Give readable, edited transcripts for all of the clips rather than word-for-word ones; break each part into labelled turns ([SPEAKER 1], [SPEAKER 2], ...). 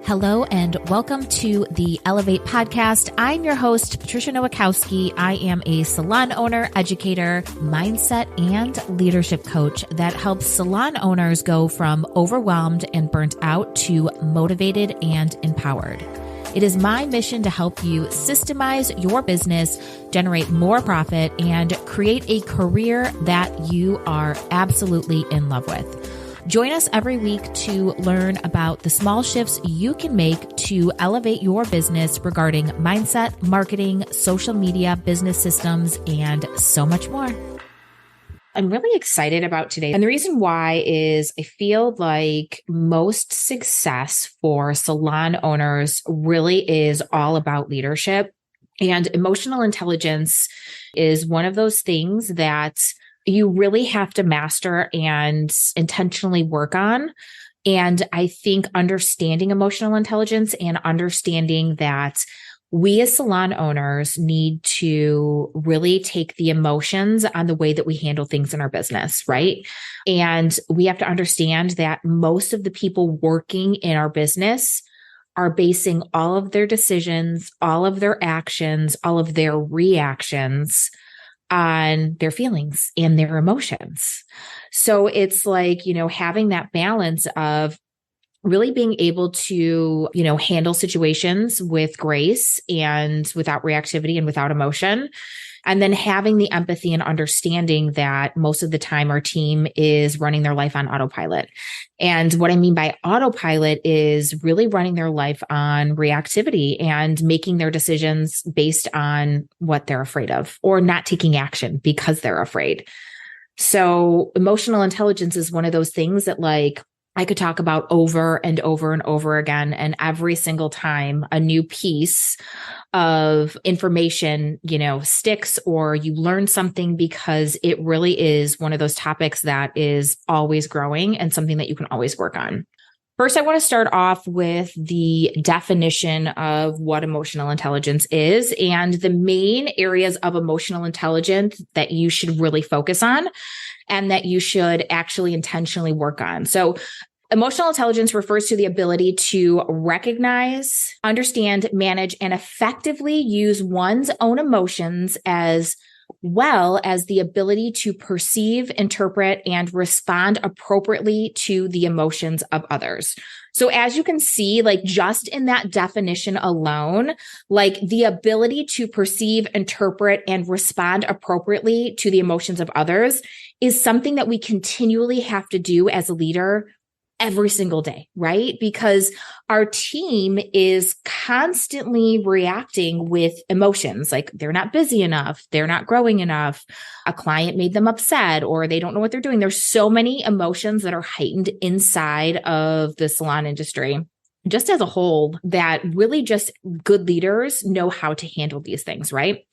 [SPEAKER 1] Hello and welcome to the Elevate podcast. I'm your host, Patricia Nowakowski. I am a salon owner, educator, mindset, and leadership coach that helps salon owners go from overwhelmed and burnt out to motivated and empowered. It is my mission to help you systemize your business, generate more profit, and create a career that you are absolutely in love with. Join us every week to learn about the small shifts you can make to elevate your business regarding mindset, marketing, social media, business systems, and so much more. I'm really excited about today. And the reason why is I feel like most success for salon owners really is all about leadership. And emotional intelligence is one of those things that you really have to master and intentionally work on. And I think understanding emotional intelligence and understanding that we as salon owners need to really take the emotions on the way that we handle things in our business, right? And we have to understand that most of the people working in our business are basing all of their decisions, all of their actions, all of their reactions on their feelings and their emotions. So it's like, having that balance of really being able to, handle situations with grace and without reactivity and without emotion. And then having the empathy and understanding that most of the time our team is running their life on autopilot. And what I mean by autopilot is really running their life on reactivity and making their decisions based on what they're afraid of or not taking action because they're afraid. So emotional intelligence is one of those things that I could talk about over and over and over again. And every single time a new piece of information, sticks or you learn something because it really is one of those topics that is always growing and something that you can always work on. First, I want to start off with the definition of what emotional intelligence is and the main areas of emotional intelligence that you should really focus on and that you should actually intentionally work on. So emotional intelligence refers to the ability to recognize, understand, manage, and effectively use one's own emotions as well as the ability to perceive, interpret, and respond appropriately to the emotions of others. So as you can see, just in that definition alone, the ability to perceive, interpret, and respond appropriately to the emotions of others is something that we continually have to do as a leader every single day, right? Because our team is constantly reacting with emotions, like they're not busy enough, they're not growing enough, a client made them upset, or they don't know what they're doing. There's so many emotions that are heightened inside of the salon industry, just as a whole, that really just good leaders know how to handle these things, right?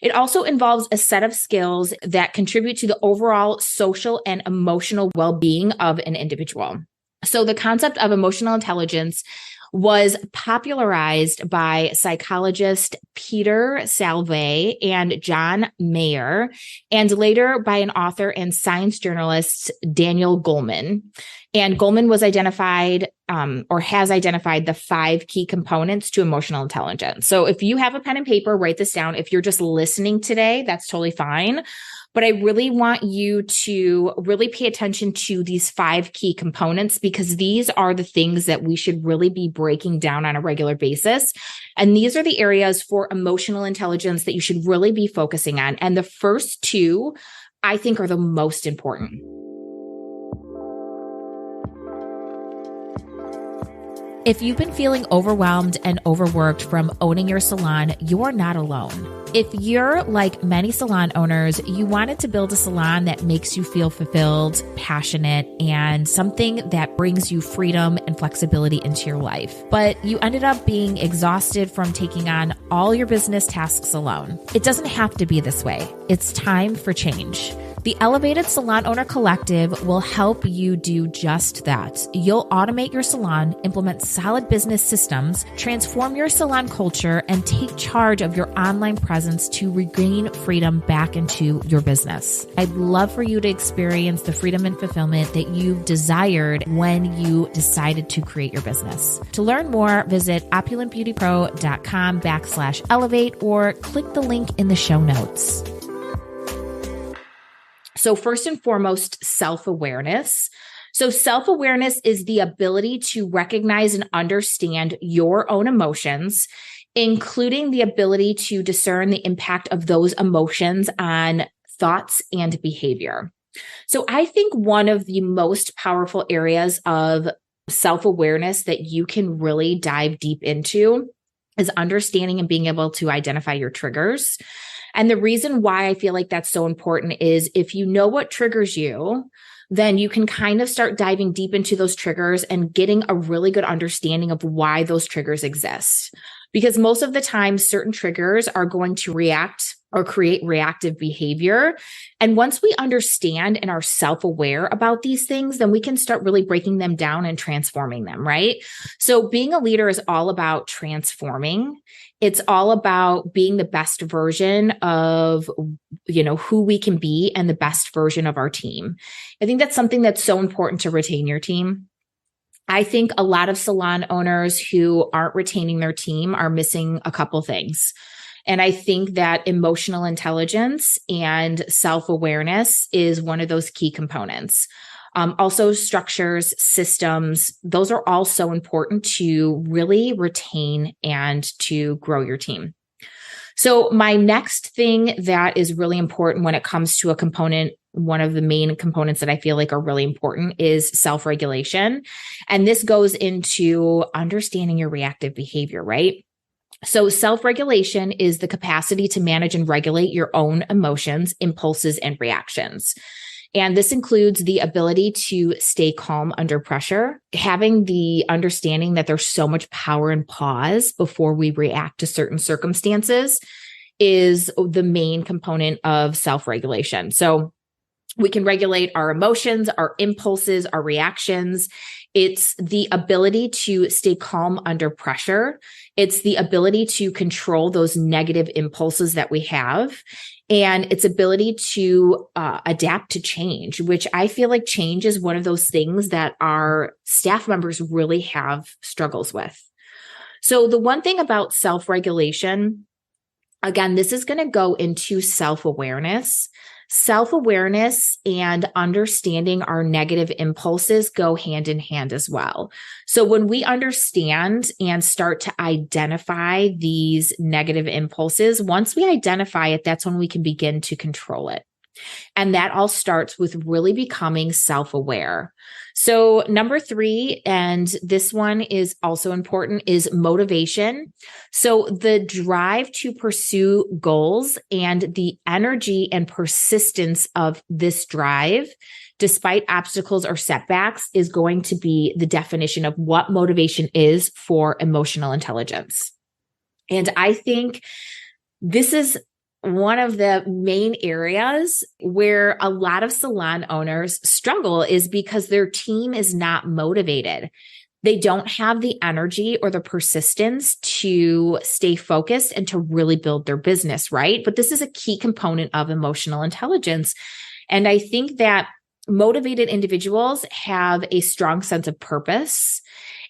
[SPEAKER 1] It also involves a set of skills that contribute to the overall social and emotional well-being of an individual. So the concept of emotional intelligence was popularized by psychologist Peter Salve and John Mayer, and later by an author and science journalist, Daniel Goleman. And Goleman was identified or has identified the 5 key components to emotional intelligence. So if you have a pen and paper, write this down. If you're just listening today, that's totally fine. But I really want you to really pay attention to these 5 key components because these are the things that we should really be breaking down on a regular basis. And these are the areas for emotional intelligence that you should really be focusing on. And the first 2, I think, are the most important. If you've been feeling overwhelmed and overworked from owning your salon, you're not alone. If you're like many salon owners, you wanted to build a salon that makes you feel fulfilled, passionate, and something that brings you freedom and flexibility into your life. But you ended up being exhausted from taking on all your business tasks alone. It doesn't have to be this way. It's time for change. The Elevated Salon Owner Collective will help you do just that. You'll automate your salon, implement solid business systems, transform your salon culture, and take charge of your online presence to regain freedom back into your business. I'd love for you to experience the freedom and fulfillment that you've desired when you decided to create your business. To learn more, visit opulentbeautypro.com/elevate or click the link in the show notes. So first and foremost, self-awareness. So self-awareness is the ability to recognize and understand your own emotions, including the ability to discern the impact of those emotions on thoughts and behavior. So I think one of the most powerful areas of self-awareness that you can really dive deep into is understanding and being able to identify your triggers. And the reason why I feel like that's so important is if you know what triggers you, then you can kind of start diving deep into those triggers and getting a really good understanding of why those triggers exist. Because most of the time, certain triggers are going to react or create reactive behavior. And once we understand and are self-aware about these things, then we can start really breaking them down and transforming them, right? So being a leader is all about transforming. It's all about being the best version of, who we can be and the best version of our team. I think that's something that's so important to retain your team. I think a lot of salon owners who aren't retaining their team are missing a couple things. And I think that emotional intelligence and self-awareness is one of those key components. Also structures, systems, those are all so important to really retain and to grow your team. So my next thing that is really important when it comes to a component, one of the main components that I feel like are really important is self-regulation. And this goes into understanding your reactive behavior, right? So self-regulation is the capacity to manage and regulate your own emotions, impulses, and reactions. And this includes the ability to stay calm under pressure, having the understanding that there's so much power in pause before we react to certain circumstances is the main component of self-regulation. So we can regulate our emotions, our impulses, our reactions. It's the ability to stay calm under pressure. It's the ability to control those negative impulses that we have. And its ability to adapt to change, which I feel like change is one of those things that our staff members really have struggles with. So the one thing about self-regulation, again, this is going to go into self-awareness. Self-awareness and understanding our negative impulses go hand in hand as well. So when we understand and start to identify these negative impulses, once we identify it, that's when we can begin to control it. And that all starts with really becoming self-aware. So number 3, and this one is also important, is motivation. So the drive to pursue goals and the energy and persistence of this drive, despite obstacles or setbacks, is going to be the definition of what motivation is for emotional intelligence. And I think this is one of the main areas where a lot of salon owners struggle is because their team is not motivated. They don't have the energy or the persistence to stay focused and to really build their business, right? But this is a key component of emotional intelligence. And I think that motivated individuals have a strong sense of purpose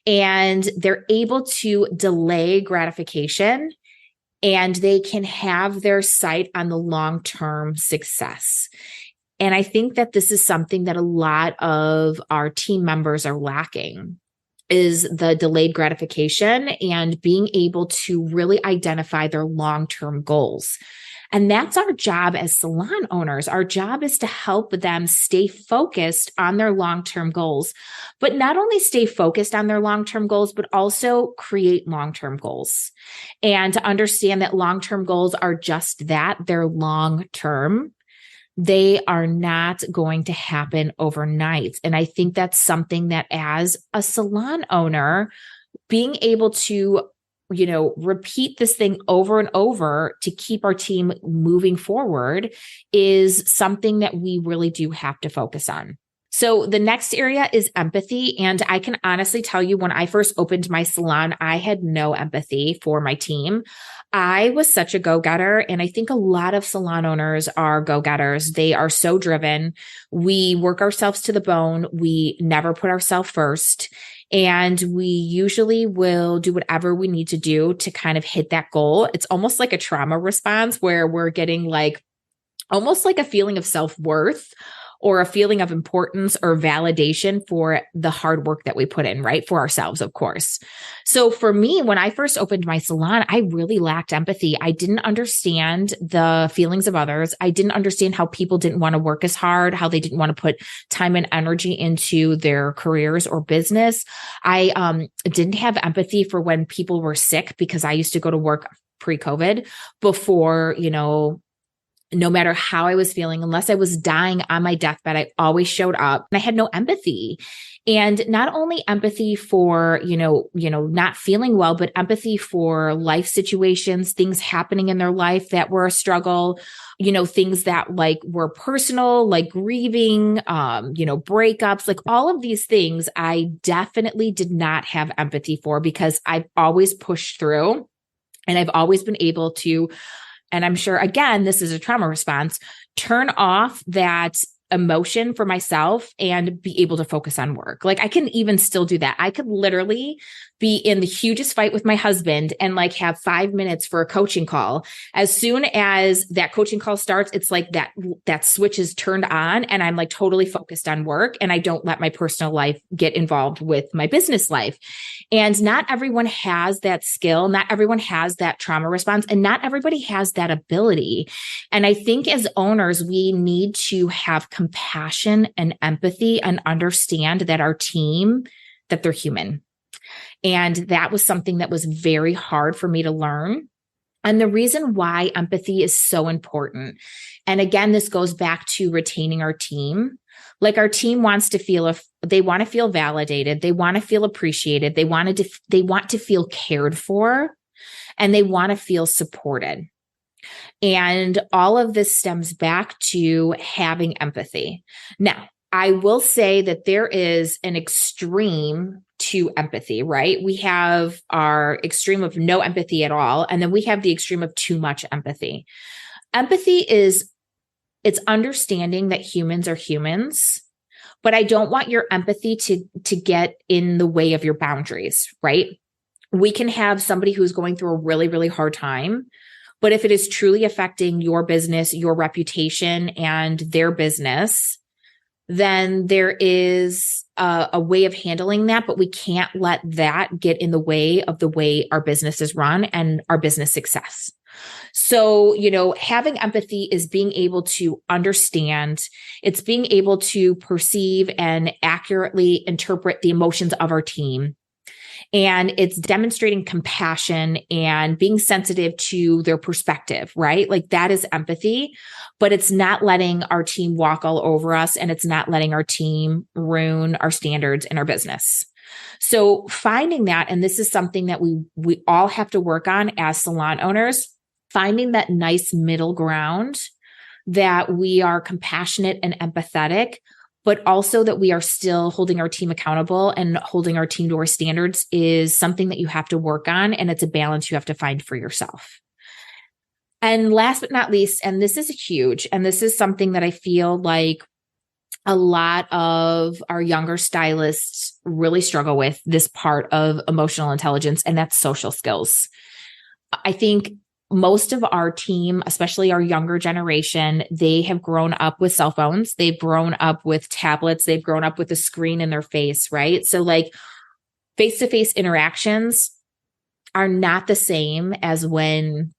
[SPEAKER 1] and they're able to delay gratification. And they can have their sight on the long-term success. And I think that this is something that a lot of our team members are lacking, is the delayed gratification and being able to really identify their long-term goals. And that's our job as salon owners. Our job is to help them stay focused on their long-term goals, but not only stay focused on their long-term goals, but also create long-term goals and to understand that long-term goals are just that. They're long-term. They are not going to happen overnight. And I think that's something that as a salon owner, being able to repeat this thing over and over to keep our team moving forward is something that we really do have to focus on. So the next area is empathy. And I can honestly tell you, when I first opened my salon, I had no empathy for my team. I was such a go-getter. And I think a lot of salon owners are go-getters. They are so driven. We work ourselves to the bone. We never put ourselves first. And we usually will do whatever we need to do to kind of hit that goal. It's almost like a trauma response where we're getting almost like a feeling of self-worth or a feeling of importance or validation for the hard work that we put in, right? For ourselves, of course. So for me, when I first opened my salon, I really lacked empathy. I didn't understand the feelings of others. I didn't understand how people didn't want to work as hard, how they didn't want to put time and energy into their careers or business. I didn't have empathy for when people were sick, because I used to go to work pre-COVID before, no matter how I was feeling, unless I was dying on my deathbed, I always showed up, and I had no empathy. And not only empathy for, not feeling well, but empathy for life situations, things happening in their life that were a struggle, things that were personal, like grieving, breakups, like all of these things I definitely did not have empathy for, because I've always pushed through and I've always been able to, and I'm sure, again, this is a trauma response, turn off that emotion for myself and be able to focus on work. Like I can even still do that. I could literally be in the hugest fight with my husband and have 5 minutes for a coaching call. As soon as that coaching call starts, it's like that switch is turned on and I'm totally focused on work, and I don't let my personal life get involved with my business life. And not everyone has that skill. Not everyone has that trauma response, and not everybody has that ability. And I think as owners, we need to have compassion and empathy and understand that our team, that they're human. And that was something that was very hard for me to learn. And the reason why empathy is so important, and again, this goes back to retaining our team. Our team wants to feel, they want to feel validated. They want to feel appreciated. They want to feel cared for, and they want to feel supported. And all of this stems back to having empathy. Now, I will say that there is an extreme to empathy, right? We have our extreme of no empathy at all, and then we have the extreme of too much empathy. Empathy it's understanding that humans are humans, but I don't want your empathy to get in the way of your boundaries, right? We can have somebody who's going through a really, really hard time, but if it is truly affecting your business, your reputation, and their business, then there is a way of handling that, but we can't let that get in the way of the way our business is run and our business success. So, having empathy is being able to understand, it's being able to perceive and accurately interpret the emotions of our team. And it's demonstrating compassion and being sensitive to their perspective, right? That is empathy, but it's not letting our team walk all over us, and it's not letting our team ruin our standards in our business. So finding that, and this is something that we all have to work on as salon owners, finding that nice middle ground that we are compassionate and empathetic, but also that we are still holding our team accountable and holding our team to our standards, is something that you have to work on. And it's a balance you have to find for yourself. And last but not least, and this is huge, and this is something that I feel like a lot of our younger stylists really struggle with, this part of emotional intelligence, and that's social skills. I think most of our team, especially our younger generation, they have grown up with cell phones. They've grown up with tablets. They've grown up with a screen in their face, right? So face-to-face interactions are not the same as when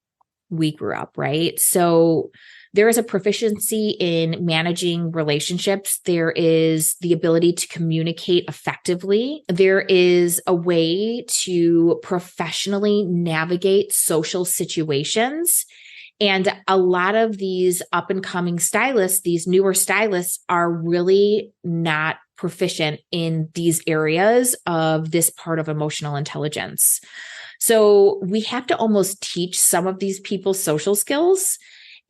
[SPEAKER 1] we grew up, right? So there is a proficiency in managing relationships. There is the ability to communicate effectively. There is a way to professionally navigate social situations. And a lot of these up and coming stylists, these newer stylists, are really not proficient in these areas of this part of emotional intelligence. So we have to almost teach some of these people social skills.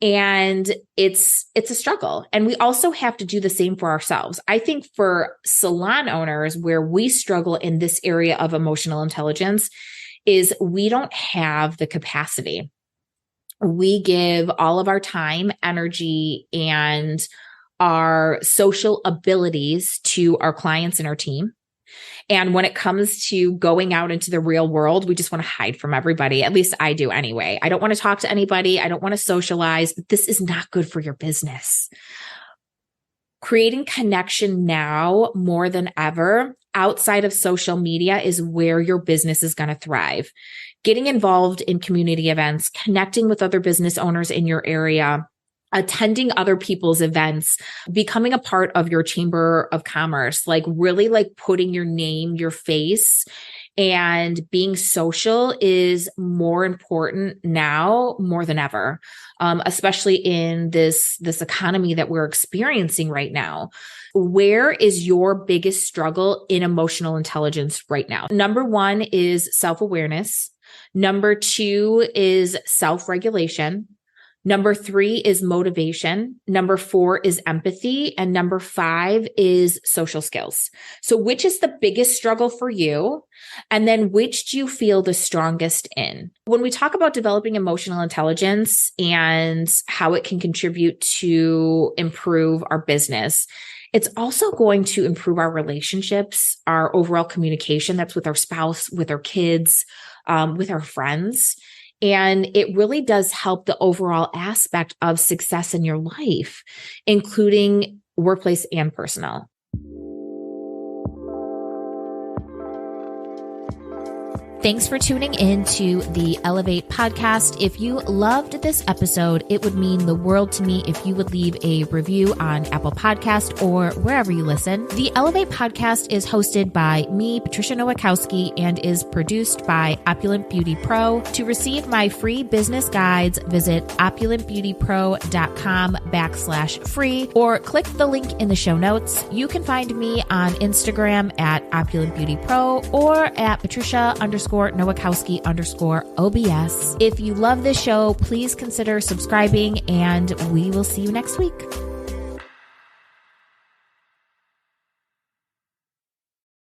[SPEAKER 1] And it's a struggle. And we also have to do the same for ourselves. I think for salon owners, where we struggle in this area of emotional intelligence is we don't have the capacity. We give all of our time, energy, and our social abilities to our clients and our team. And when it comes to going out into the real world, we just want to hide from everybody. At least I do anyway. I don't want to talk to anybody. I don't want to socialize. This is not good for your business. Creating connection now more than ever outside of social media is where your business is going to thrive. Getting involved in community events, connecting with other business owners in your area, attending other people's events, becoming a part of your chamber of commerce, like really like putting your name, your face, and being social is more important now more than ever, especially in this economy that we're experiencing right now. Where is your biggest struggle in emotional intelligence right now? Number one is self-awareness. Number two is self-regulation. Number three is motivation. Number four is empathy. And number five is social skills. So which is the biggest struggle for you? And then which do you feel the strongest in? When we talk about developing emotional intelligence and how it can contribute to improve our business, it's also going to improve our relationships, our overall communication. That's with our spouse, with our kids, with our friends. And it really does help the overall aspect of success in your life, including workplace and personal. Thanks for tuning in to the Elevate podcast. If you loved this episode, it would mean the world to me if you would leave a review on Apple Podcast or wherever you listen. The Elevate podcast is hosted by me, Patricia Nowakowski, and is produced by Opulent Beauty Pro. To receive my free business guides, visit opulentbeautypro.com/free or click the link in the show notes. You can find me on Instagram at Opulent Beauty Pro or at Patricia_Nowakowski_OBS. If you love this show, please consider subscribing, and we will see you next week.